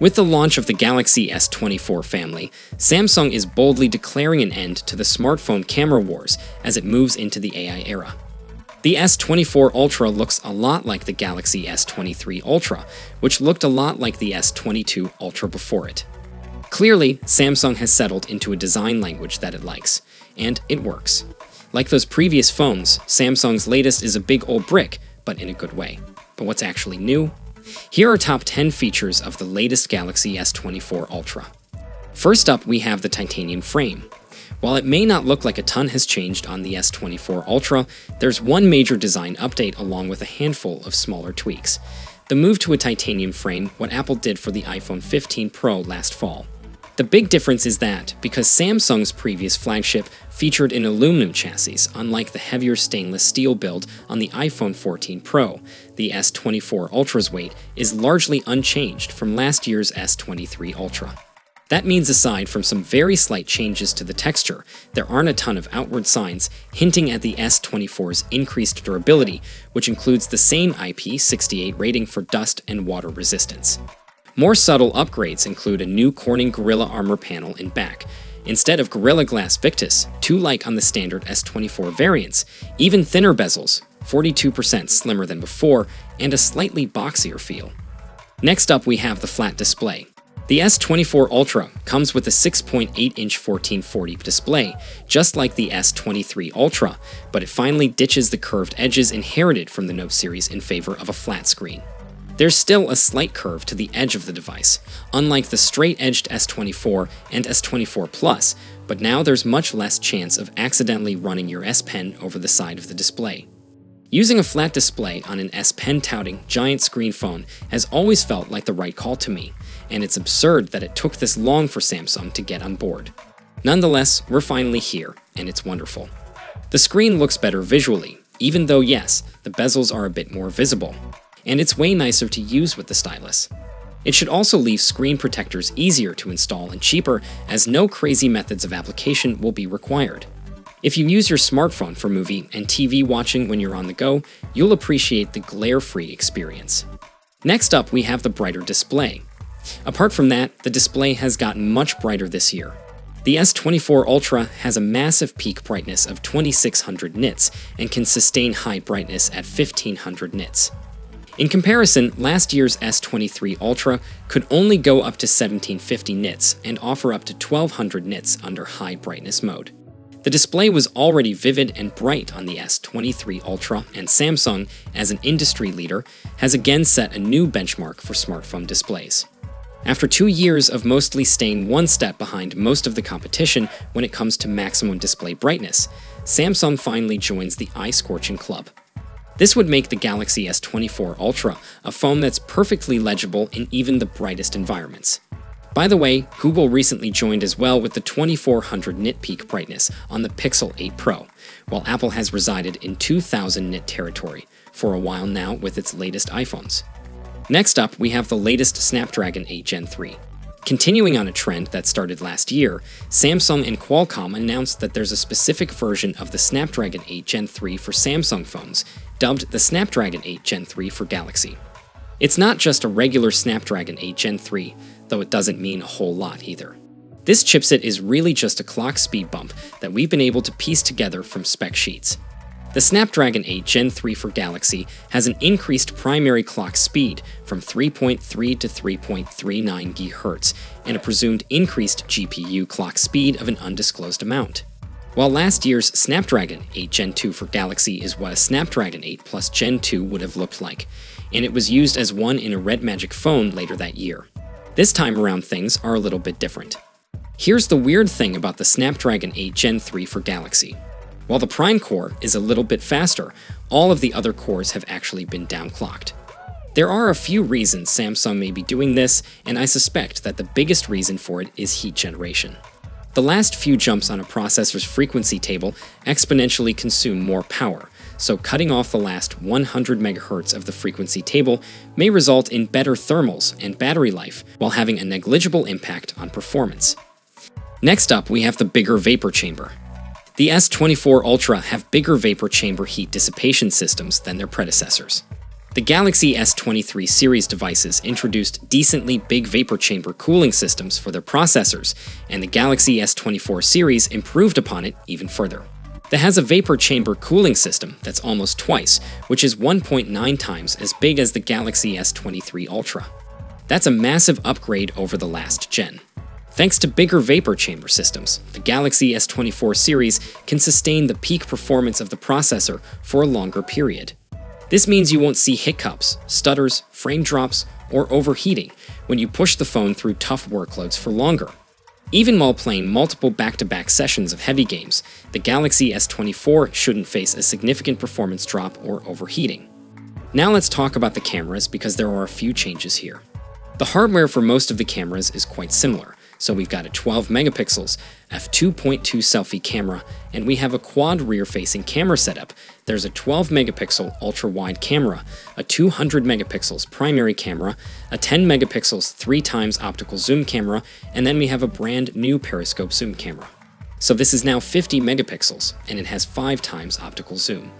With the launch of the Galaxy S24 family, Samsung is boldly declaring an end to the smartphone camera wars as it moves into the AI era. The S24 Ultra looks a lot like the Galaxy S23 Ultra, which looked a lot like the S22 Ultra before it. Clearly, Samsung has settled into a design language that it likes, and it works. Like those previous phones, Samsung's latest is a big old brick, but in a good way. But what's actually new? Here are top 10 features of the latest Galaxy S24 Ultra. First up, we have the titanium frame. While it may not look like a ton has changed on the S24 Ultra, there's one major design update along with a handful of smaller tweaks. The move to a titanium frame, what Apple did for the iPhone 15 Pro last fall. The big difference is that, because Samsung's previous flagship featured an aluminum chassis, unlike the heavier stainless steel build on the iPhone 14 Pro, the S24 Ultra's weight is largely unchanged from last year's S23 Ultra. That means aside from some very slight changes to the texture, there aren't a ton of outward signs hinting at the S24's increased durability, which includes the same IP68 rating for dust and water resistance. More subtle upgrades include a new Corning Gorilla Armor panel in back. Instead of Gorilla Glass Victus, two like on the standard S24 variants, even thinner bezels, 42% slimmer than before, and a slightly boxier feel. Next up, we have the flat display. The S24 Ultra comes with a 6.8-inch 1440 display, just like the S23 Ultra, but it finally ditches the curved edges inherited from the Note series in favor of a flat screen. There's still a slight curve to the edge of the device, unlike the straight-edged S24 and S24 Plus, but now there's much less chance of accidentally running your S Pen over the side of the display. Using a flat display on an S Pen-touting giant screen phone has always felt like the right call to me, and it's absurd that it took this long for Samsung to get on board. Nonetheless, we're finally here, and it's wonderful. The screen looks better visually, even though yes, the bezels are a bit more visible. And it's way nicer to use with the stylus. It should also leave screen protectors easier to install and cheaper, as no crazy methods of application will be required. If you use your smartphone for movie and TV watching when you're on the go, you'll appreciate the glare-free experience. Next up, we have the brighter display. Apart from that, the display has gotten much brighter this year. The S24 Ultra has a massive peak brightness of 2600 nits and can sustain high brightness at 1500 nits. In comparison, last year's S23 Ultra could only go up to 1750 nits and offer up to 1200 nits under high brightness mode. The display was already vivid and bright on the S23 Ultra, and Samsung, as an industry leader, has again set a new benchmark for smartphone displays. After 2 years of mostly staying one step behind most of the competition when it comes to maximum display brightness, Samsung finally joins the eye-scorching club. This would make the Galaxy S24 Ultra a phone that's perfectly legible in even the brightest environments. By the way, Google recently joined as well with the 2400 nit peak brightness on the Pixel 8 Pro, while Apple has resided in 2000 nit territory for a while now with its latest iPhones. Next up, we have the latest Snapdragon 8 Gen 3. Continuing on a trend that started last year, Samsung and Qualcomm announced that there's a specific version of the Snapdragon 8 Gen 3 for Samsung phones, dubbed the Snapdragon 8 Gen 3 for Galaxy. It's not just a regular Snapdragon 8 Gen 3, though it doesn't mean a whole lot either. This chipset is really just a clock speed bump that we've been able to piece together from spec sheets. The Snapdragon 8 Gen 3 for Galaxy has an increased primary clock speed from 3.3 to 3.39 GHz and a presumed increased GPU clock speed of an undisclosed amount. While last year's Snapdragon 8 Gen 2 for Galaxy is what a Snapdragon 8 plus Gen 2 would have looked like, and it was used as one in a Red Magic phone later that year. This time around things are a little bit different. Here's the weird thing about the Snapdragon 8 Gen 3 for Galaxy. While the Prime core is a little bit faster, all of the other cores have actually been downclocked. There are a few reasons Samsung may be doing this, and I suspect that the biggest reason for it is heat generation. The last few jumps on a processor's frequency table exponentially consume more power, so cutting off the last 100 MHz of the frequency table may result in better thermals and battery life while having a negligible impact on performance. Next up, we have the bigger vapor chamber. The S24 Ultra have bigger vapor chamber heat dissipation systems than their predecessors. The Galaxy S23 series devices introduced decently big vapor chamber cooling systems for their processors, and the Galaxy S24 series improved upon it even further. It has a vapor chamber cooling system that's almost twice, which is 1.9 times as big as the Galaxy S23 Ultra. That's a massive upgrade over the last gen. Thanks to bigger vapor chamber systems, the Galaxy S24 series can sustain the peak performance of the processor for a longer period. This means you won't see hiccups, stutters, frame drops, or overheating when you push the phone through tough workloads for longer. Even while playing multiple back-to-back sessions of heavy games, the Galaxy S24 shouldn't face a significant performance drop or overheating. Now let's talk about the cameras because there are a few changes here. The hardware for most of the cameras is quite similar. So we've got a 12 megapixels f2.2 selfie camera, and we have a quad rear-facing camera setup. There's a 12 megapixel ultra-wide camera, a 200 megapixels primary camera, a 10 megapixels 3x optical zoom camera, and then we have a brand new periscope zoom camera. So this is now 50 megapixels, and it has 5x optical zoom.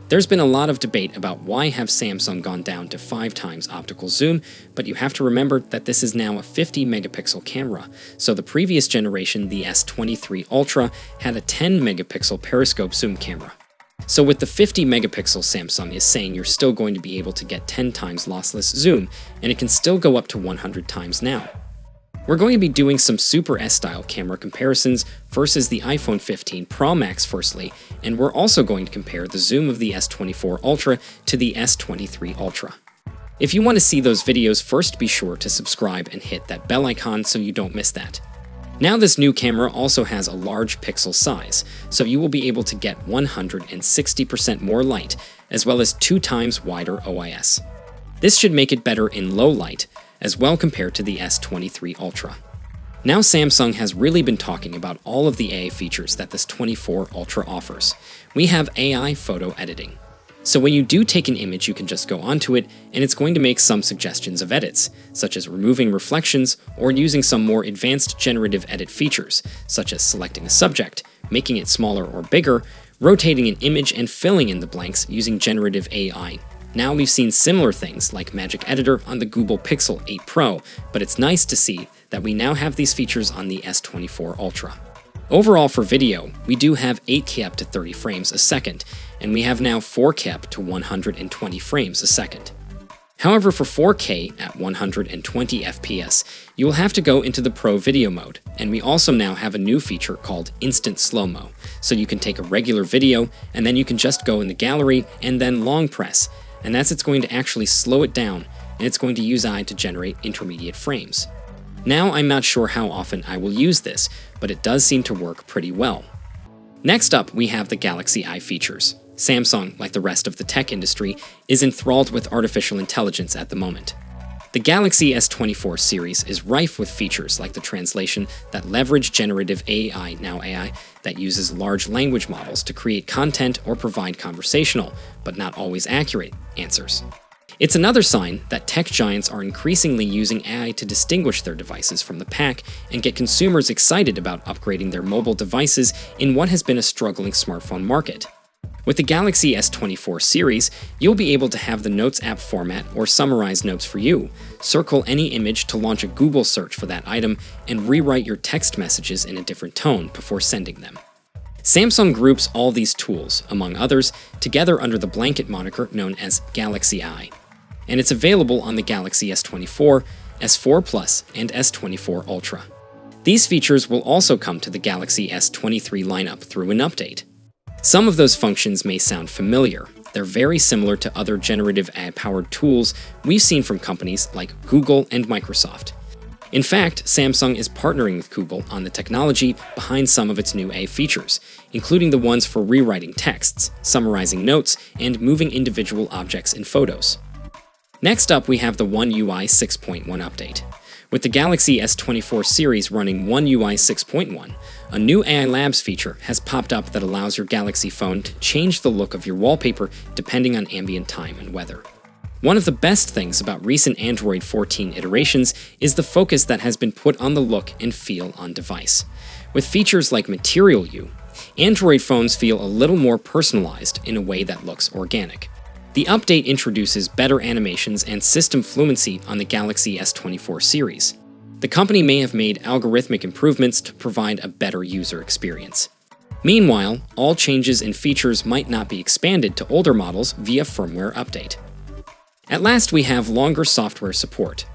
There's been a lot of debate about why have Samsung gone down to 5x optical zoom, but you have to remember that this is now a 50 megapixel camera, so the previous generation, the S23 Ultra, had a 10 megapixel periscope zoom camera. So with the 50 megapixel, Samsung is saying you're still going to be able to get 10 times lossless zoom, and it can still go up to 100 times now. We're going to be doing some Super S-style camera comparisons versus the iPhone 15 Pro Max firstly, and we're also going to compare the zoom of the S24 Ultra to the S23 Ultra. If you want to see those videos, first be sure to subscribe and hit that bell icon so you don't miss that. Now this new camera also has a large pixel size, so you will be able to get 160% more light, as well as 2 times wider OIS. This should make it better in low light, as well compared to the S23 Ultra. Now Samsung has really been talking about all of the AI features that this 24 Ultra offers. We have AI photo editing. So when you do take an image, you can just go onto it, and it's going to make some suggestions of edits, such as removing reflections or using some more advanced generative edit features, such as selecting a subject, making it smaller or bigger, rotating an image, and filling in the blanks using generative AI. Now we've seen similar things like Magic Editor on the Google Pixel 8 Pro, but it's nice to see that we now have these features on the S24 Ultra. Overall for video, we do have 8K up to 30 frames a second, and we have now 4K up to 120 frames a second. However, for 4K at 120 FPS, you will have to go into the Pro Video mode, and we also now have a new feature called Instant Slow-Mo, so you can take a regular video, and then you can just go in the gallery and then long press, and it's going to actually slow it down, and it's going to use AI to generate intermediate frames. Now I'm not sure how often I will use this, but it does seem to work pretty well. Next up, we have the Galaxy Eye features. Samsung, like the rest of the tech industry, is enthralled with artificial intelligence at the moment. The Galaxy S24 series is rife with features like the translation that leverage generative AI, now AI, that uses large language models to create content or provide conversational, but not always accurate, answers. It's another sign that tech giants are increasingly using AI to distinguish their devices from the pack and get consumers excited about upgrading their mobile devices in what has been a struggling smartphone market. With the Galaxy S24 series, you'll be able to have the Notes app format or summarize notes for you, circle any image to launch a Google search for that item, and rewrite your text messages in a different tone before sending them. Samsung groups all these tools, among others, together under the blanket moniker known as Galaxy Eye. And it's available on the Galaxy S24, S4 Plus, and S24 Ultra. These features will also come to the Galaxy S23 lineup through an update. Some of those functions may sound familiar. They're very similar to other generative AI-powered tools we've seen from companies like Google and Microsoft. In fact, Samsung is partnering with Google on the technology behind some of its new AI features, including the ones for rewriting texts, summarizing notes, and moving individual objects in photos. Next up, we have the One UI 6.1 update. With the Galaxy S24 series running One UI 6.1, a new AI Labs feature has popped up that allows your Galaxy phone to change the look of your wallpaper depending on ambient time and weather. One of the best things about recent Android 14 iterations is the focus that has been put on the look and feel on device. With features like Material You, Android phones feel a little more personalized in a way that looks organic. The update introduces better animations and system fluency on the Galaxy S24 series. The company may have made algorithmic improvements to provide a better user experience. Meanwhile, all changes and features might not be expanded to older models via firmware update. At last, we have longer software support.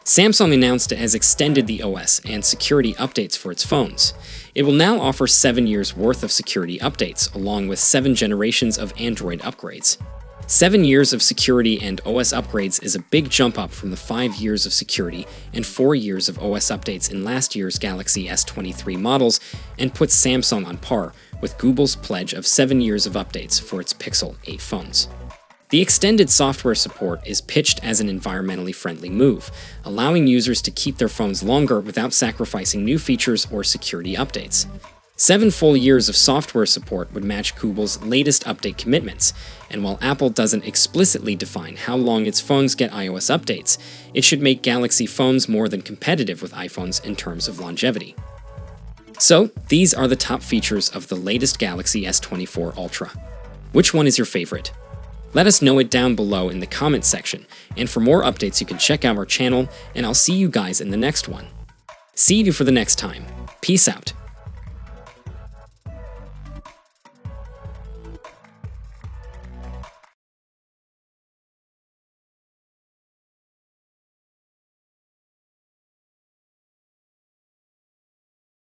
Samsung announced it has extended the OS and security updates for its phones. It will now offer 7 years' worth of security updates, along with 7 generations of Android upgrades. 7 years of security and OS upgrades is a big jump up from the 5 years of security and 4 years of OS updates in last year's Galaxy S23 models, and puts Samsung on par with Google's pledge of 7 years of updates for its Pixel 8 phones. The extended software support is pitched as an environmentally friendly move, allowing users to keep their phones longer without sacrificing new features or security updates. 7 full years of software support would match Google's latest update commitments, and while Apple doesn't explicitly define how long its phones get iOS updates, it should make Galaxy phones more than competitive with iPhones in terms of longevity. So, these are the top features of the latest Galaxy S24 Ultra. Which one is your favorite? Let us know it down below in the comments section, and for more updates you can check out our channel, and I'll see you guys in the next one. See you for the next time. Peace out.